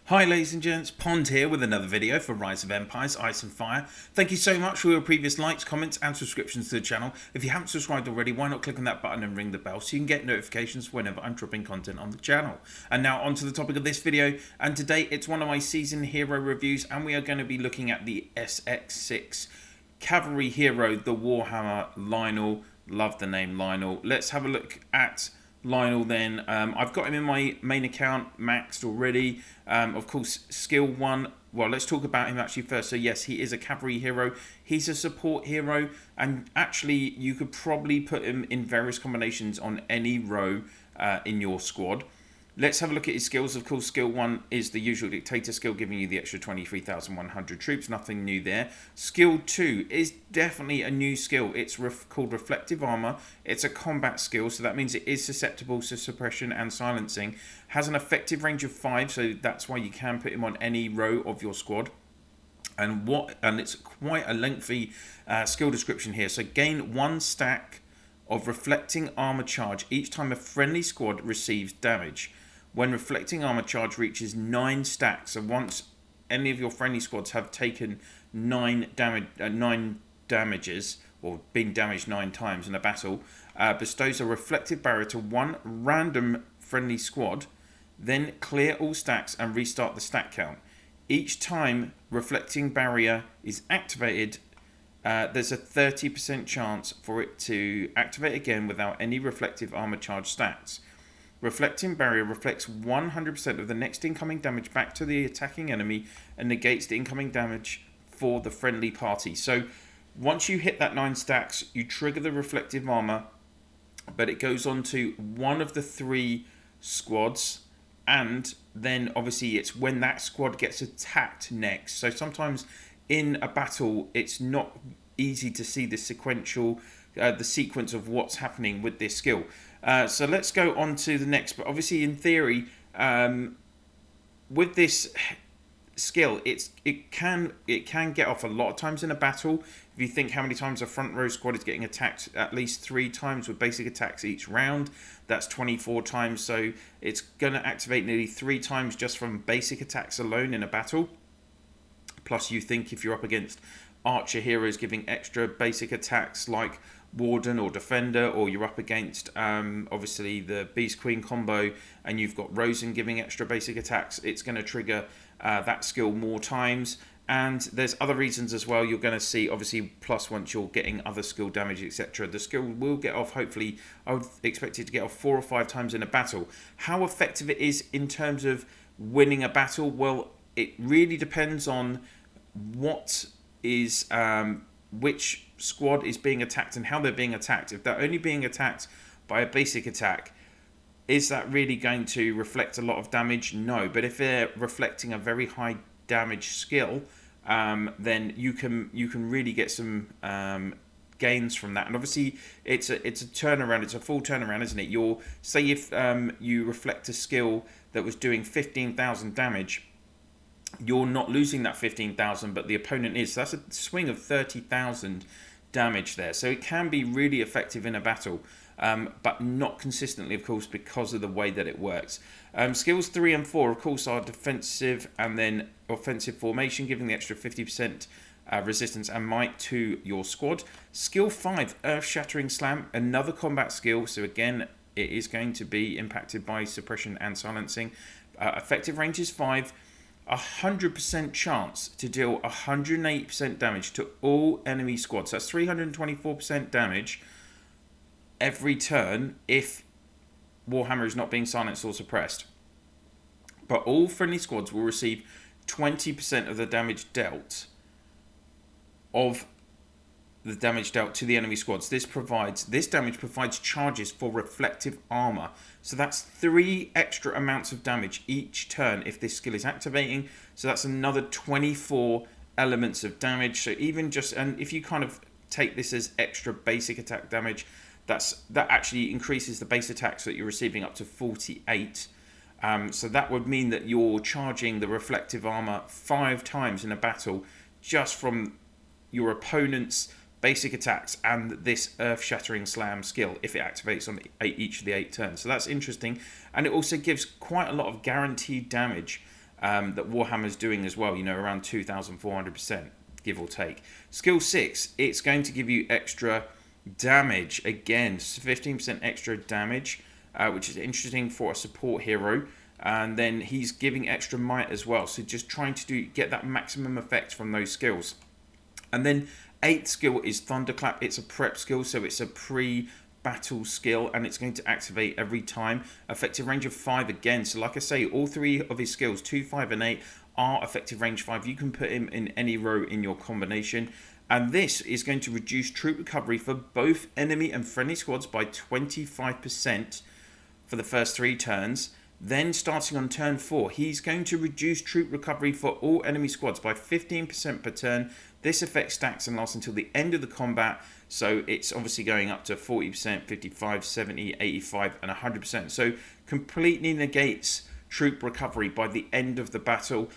Hi ladies and gents, Pond here with another video for Rise of Empires, Ice and Fire. Thank you so much for your previous likes, comments and subscriptions to the channel. If you haven't subscribed already, why not click on that button and ring the bell so you can get notifications whenever I'm dropping content on the channel. And now on to the topic of this video, and today it's one of my season hero reviews, and we are going to be looking at the SX6 Cavalry hero, the Warhammer Lionel. Love the name Lionel. Let's have a look at Lionel then. I've got him in my main account maxed already. Of course, skill 1. Well, let's talk about him actually first. So yes, he is a cavalry hero. He's a support hero, and actually you could probably put him in various combinations on any row in your squad. Let's have a look at his skills. Of course, skill 1 is the usual dictator skill, giving you the extra 23,100 troops. Nothing new there. Skill 2 is definitely a new skill. It's called reflective armor. It's a combat skill, so that means it is susceptible to suppression and silencing. Has an effective range of 5, so that's why you can put him on any row of your squad. And it's quite a lengthy skill description here. So gain 1 stack of reflecting armor charge each time a friendly squad receives damage. When reflecting armor charge reaches 9 stacks, so once any of your friendly squads have taken 9 damages, or been damaged 9 times in a battle, bestows a reflective barrier to 1 random friendly squad, then clear all stacks and restart the stack count. Each time reflecting barrier is activated, there's a 30% chance for it to activate again without any reflective armor charge stats. Reflecting barrier reflects 100% of the next incoming damage back to the attacking enemy and negates the incoming damage for the friendly party. So once you hit that 9 stacks, you trigger the reflective armor, but it goes on to one of the 3 squads, and then obviously it's when that squad gets attacked next. So sometimes in a battle, it's not easy to see the sequence of what's happening with this skill. So let's go on to the next. But obviously, in theory, with this skill, it can get off a lot of times in a battle. If you think how many times a front row squad is getting attacked, at least 3 times with basic attacks each round, that's 24 times. So it's going to activate nearly 3 times just from basic attacks alone in a battle. Plus, you think if you're up against archer heroes giving extra basic attacks like Warden or Defender, or you're up against obviously the Beast Queen combo and you've got Rosen giving extra basic attacks, it's going to trigger that skill more times. And there's other reasons as well. You're going to see obviously plus once you're getting other skill damage, etc. The skill will get off, hopefully I would expect it to get off 4 or 5 times in a battle. How effective it is in terms of winning a battle, well, it really depends on what is which squad is being attacked and how they're being attacked. If they're only being attacked by a basic attack, is that really going to reflect a lot of damage? No. But if they're reflecting a very high damage skill, then you can really get some gains from that. And obviously it's a turnaround, it's a full turnaround, isn't it? Say if you reflect a skill that was doing 15,000 damage, you're not losing that 15,000, but the opponent is. So that's a swing of 30,000 damage there. So it can be really effective in a battle, but not consistently, of course, because of the way that it works. Skills 3 and 4, of course, are defensive and then offensive formation, giving the extra 50% resistance and might to your squad. Skill 5, Earth-Shattering Slam, another combat skill. So again, it is going to be impacted by suppression and silencing. Effective range is 5. 100% chance to deal 108% damage to all enemy squads. That's 324% damage every turn if Warhammer is not being silenced or suppressed. But all friendly squads will receive 20% of the damage dealt to the enemy squads. This damage provides charges for reflective armor. So that's 3 extra amounts of damage each turn if this skill is activating. So that's another 24 elements of damage. So even just, and if you kind of take this as extra basic attack damage, that actually increases the base attacks that you're receiving up to 48. So that would mean that you're charging the reflective armor 5 times in a battle just from your opponent's basic attacks and this Earth-Shattering Slam skill if it activates on each of the 8 turns. So that's interesting, and it also gives quite a lot of guaranteed damage that Warhammer's doing as well, you know, around 2,400%, give or take. Skill 6, it's going to give you extra damage, again, 15% extra damage, which is interesting for a support hero. And then he's giving extra might as well, so just trying to get that maximum effect from those skills. And then 8th skill is Thunderclap. It's a prep skill, so it's a pre-battle skill, and it's going to activate every time. Effective range of 5 again. So like I say, all 3 of his skills, 2, 5, and 8, are effective range 5. You can put him in any row in your combination. And this is going to reduce troop recovery for both enemy and friendly squads by 25% for the first 3 turns. Then starting on turn 4, he's going to reduce troop recovery for all enemy squads by 15% per turn. This effect stacks and lasts until the end of the combat, so it's obviously going up to 40%, 55, 70, 85, and 100%. So completely negates troop recovery by the end of the battle.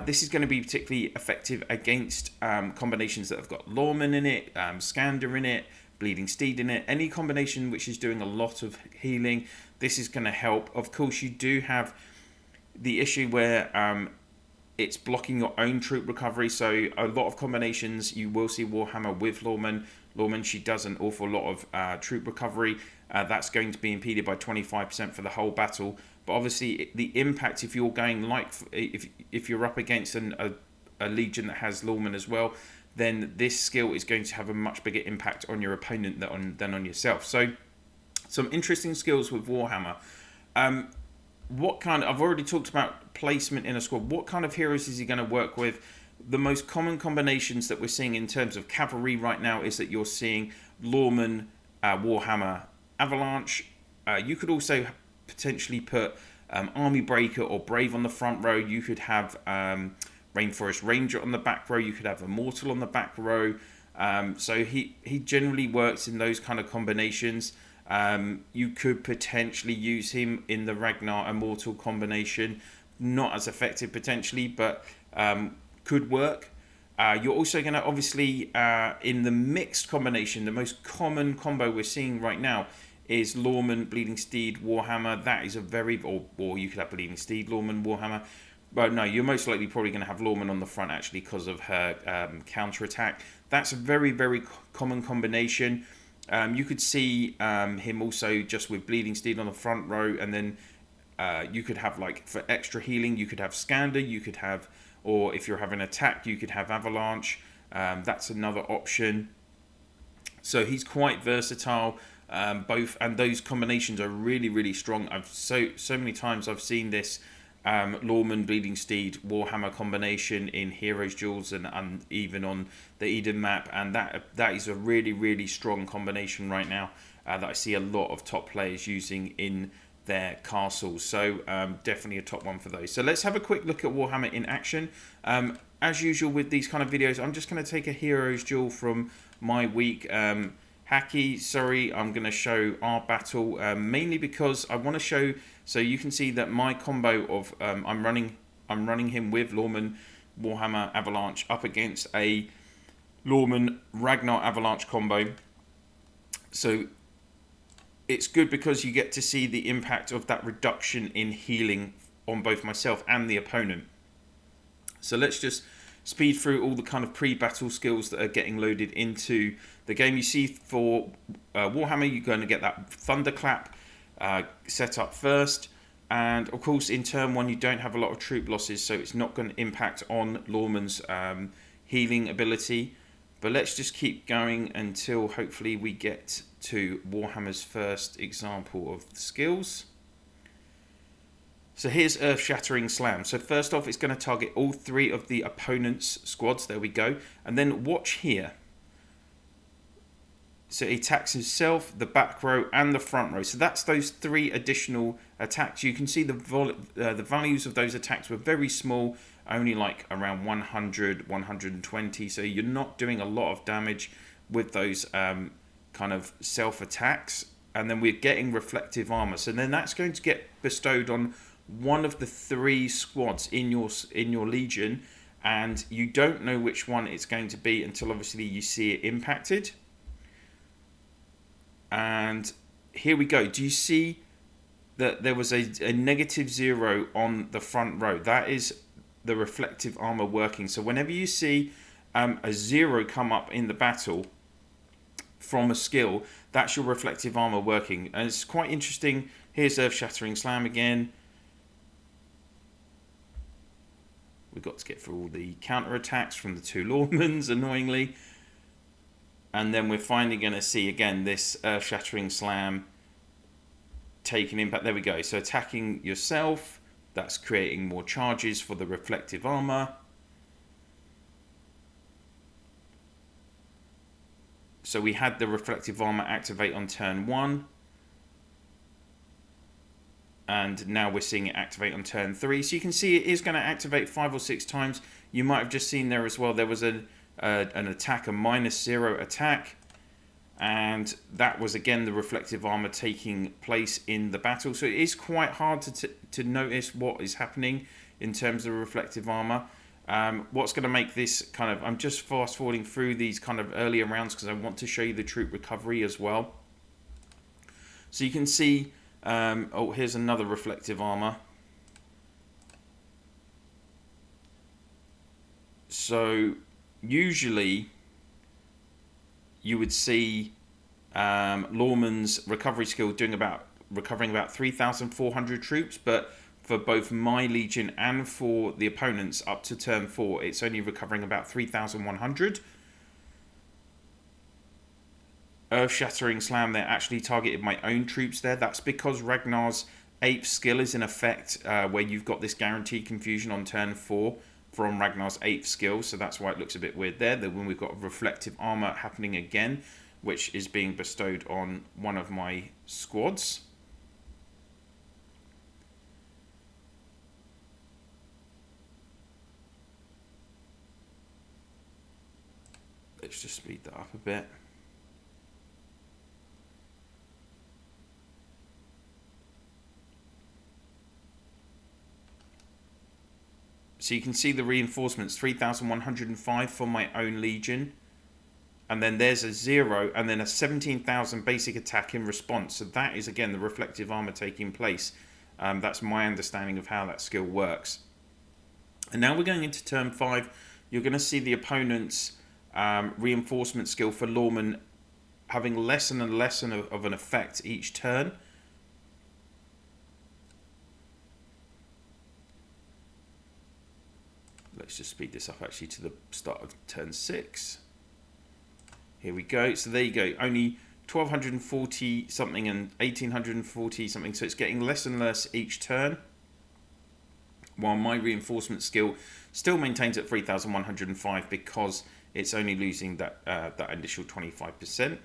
This is going to be particularly effective against combinations that have got Lawman in it, Skander in it, Bleeding Steed in it, any combination which is doing a lot of healing. This is going to help. Of course, you do have the issue where it's blocking your own troop recovery. So a lot of combinations, you will see Warhammer with Lawman. Lawman, she does an awful lot of troop recovery. That's going to be impeded by 25% for the whole battle. But obviously, the impact, if you're going like, if you're up against a legion that has Lawman as well, then this skill is going to have a much bigger impact on your opponent than on yourself. So some interesting skills with Warhammer. What kind of, I've already talked about placement in a squad. What kind of heroes is he going to work with? The most common combinations that we're seeing in terms of cavalry right now is that you're seeing Lawman, Warhammer, Avalanche. You could also potentially put Army Breaker or Brave on the front row. You could have Rainforest Ranger on the back row. You could have Immortal on the back row. So he generally works in those kind of combinations. You could potentially use him in the Ragnar Immortal combination. Not as effective potentially, but could work. You're also going to obviously, in the mixed combination, the most common combo we're seeing right now is Lawman, Bleeding Steed, Warhammer. That is a very, or you could have Bleeding Steed, Lawman, Warhammer. But no, you're most likely probably going to have Lawman on the front actually because of her counter-attack. That's a very, very common combination. You could see him also just with Bleeding Steed on the front row, and then you could have, like, for extra healing, you could have Skander, you could have, or if you're having attack, you could have Avalanche. That's another option. So he's quite versatile. Both, and those combinations are really, really strong. I've so many times I've seen this Lawman, Bleeding Steed, Warhammer combination in Heroes Duels and even on the Eden map, and that is a really, really strong combination right now that I see a lot of top players using in their castles. So definitely a top one for those. So let's have a quick look at Warhammer in action. As usual with these kind of videos, I'm just going to take a Heroes Duel from my week. Hacky, sorry, I'm going to show our battle mainly because I want to show, so you can see that my combo of I'm running him with Lawman, Warhammer, Avalanche up against a Lawman, Ragnar, Avalanche combo. So it's good because you get to see the impact of that reduction in healing on both myself and the opponent. So let's just speed through all the kind of pre-battle skills that are getting loaded into the game. You see for Warhammer, you're going to get that Thunderclap set up first. And of course, in turn 1, you don't have a lot of troop losses, so it's not going to impact on Lawman's healing ability. But let's just keep going until hopefully we get to Warhammer's first example of the skills. So here's Earth-Shattering Slam. So first off, it's going to target all 3 of the opponent's squads. There we go. And then watch here. So he attacks himself, the back row, and the front row. So that's those 3 additional attacks. You can see the values of those attacks were very small, only like around 100, 120. So you're not doing a lot of damage with those kind of self-attacks. And then we're getting reflective armor. So then that's going to get bestowed on one of the 3 squads in your legion, and you don't know which one it's going to be until obviously you see it impacted. And here we go. Do you see that there was a -0 on the front row? That is the reflective armor working. So whenever you see a 0 come up in the battle from a skill, that's your reflective armor working. And it's quite interesting. Here's Earth-Shattering Slam again. We've got to get through all the counter-attacks from the 2 Lawmans, annoyingly. And then we're finally going to see, again, this Earth-Shattering Slam taking impact. There we go. So attacking yourself, that's creating more charges for the reflective armor. So we had the reflective armor activate on turn 1. And now we're seeing it activate on turn 3. So you can see it is going to activate 5 or 6 times. You might have just seen there as well, there was an attack, a -0 attack. And that was, again, the reflective armor taking place in the battle. So it is quite hard to notice what is happening in terms of reflective armor. What's going to make this kind of... I'm just fast forwarding through these kind of earlier rounds because I want to show you the troop recovery as well. So you can see... oh, here's another reflective armor. So usually you would see Lawman's recovery skill recovering about 3,400 troops, but for both my legion and for the opponents up to turn 4, it's only recovering about 3,100. Earth-Shattering Slam, they actually targeted my own troops there. That's because Ragnar's 8th skill is in effect, where you've got this guaranteed confusion on turn 4 from Ragnar's 8th skill, so that's why it looks a bit weird there. Then when we've got reflective armor happening again, which is being bestowed on one of my squads. Let's just speed that up a bit. So you can see the reinforcements, 3,105 for my own legion. And then there's a 0 and then a 17,000 basic attack in response. So that is, again, the reflective armor taking place. That's my understanding of how that skill works. And now we're going into turn 5. You're going to see the opponent's reinforcement skill for Lawman having less and less of an effect each turn. Let's just speed this up actually to the start of turn 6. Here we go. So there you go. Only 1,240 something and 1,840 something. So it's getting less and less each turn. While my reinforcement skill still maintains at 3,105 because it's only losing that initial 25%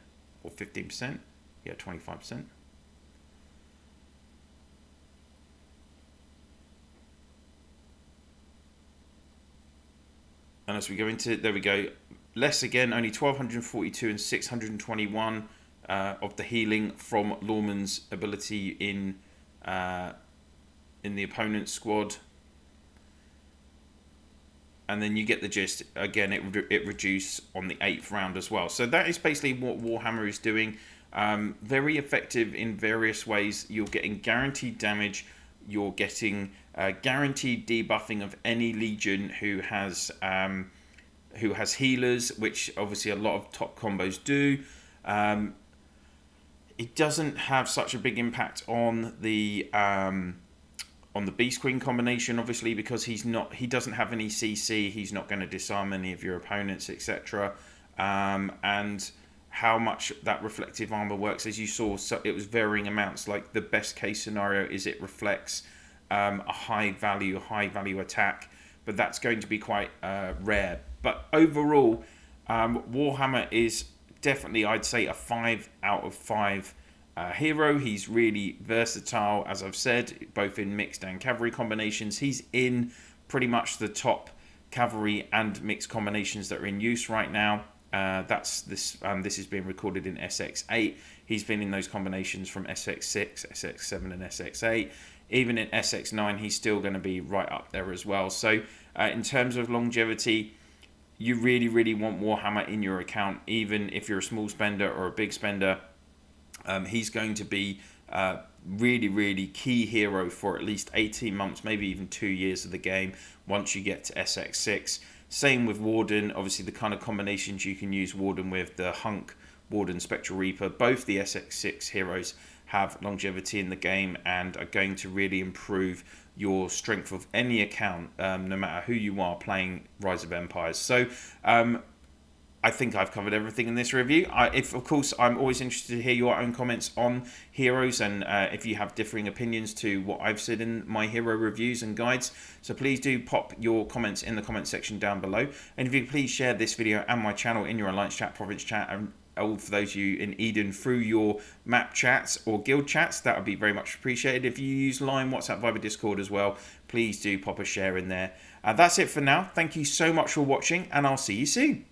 or 15%. Yeah, 25%. And as we go into, there we go, less again, only 1,242 and 621 of the healing from Lawman's ability in the opponent's squad. And then you get the gist. Again, it reduces on the 8th round as well. So that is basically what Warhammer is doing. Very effective in various ways. You're getting guaranteed damage. You're getting guaranteed debuffing of any legion who has healers, which obviously a lot of top combos do. It doesn't have such a big impact on the Beast Queen combination, obviously, because he doesn't have any CC. He's not going to disarm any of your opponents, etc. And how much that reflective armor works, as you saw, so it was varying amounts. Like the best case scenario is it reflects a high value attack, but that's going to be quite rare. But overall, Warhammer is definitely, I'd say, a 5 out of 5 hero. He's really versatile, as I've said, both in mixed and cavalry combinations. He's in pretty much the top cavalry and mixed combinations that are in use right now. This is being recorded in SX8. He's been in those combinations from SX6, SX7 and SX8. Even in SX9, he's still going to be right up there as well. So in terms of longevity, you really, really want Warhammer in your account, even if you're a small spender or a big spender. He's going to be really key hero for at least 18 months, maybe even 2 years of the game once you get to SX6. Same with Warden, obviously the kind of combinations you can use Warden with, the Hunk, Warden, Spectral Reaper, both the SX6 heroes have longevity in the game and are going to really improve your strength of any account, no matter who you are playing Rise of Empires. So I think I've covered everything in this review. Of course, I'm always interested to hear your own comments on heroes, and if you have differing opinions to what I've said in my hero reviews and guides. So please do pop your comments in the comment section down below. And if you could please share this video and my channel in your Alliance chat, Province chat, and all for those of you in Eden through your map chats or guild chats, that would be very much appreciated. If you use Line, WhatsApp, Viber, Discord as well, please do pop a share in there. That's it for now. Thank you so much for watching, and I'll see you soon.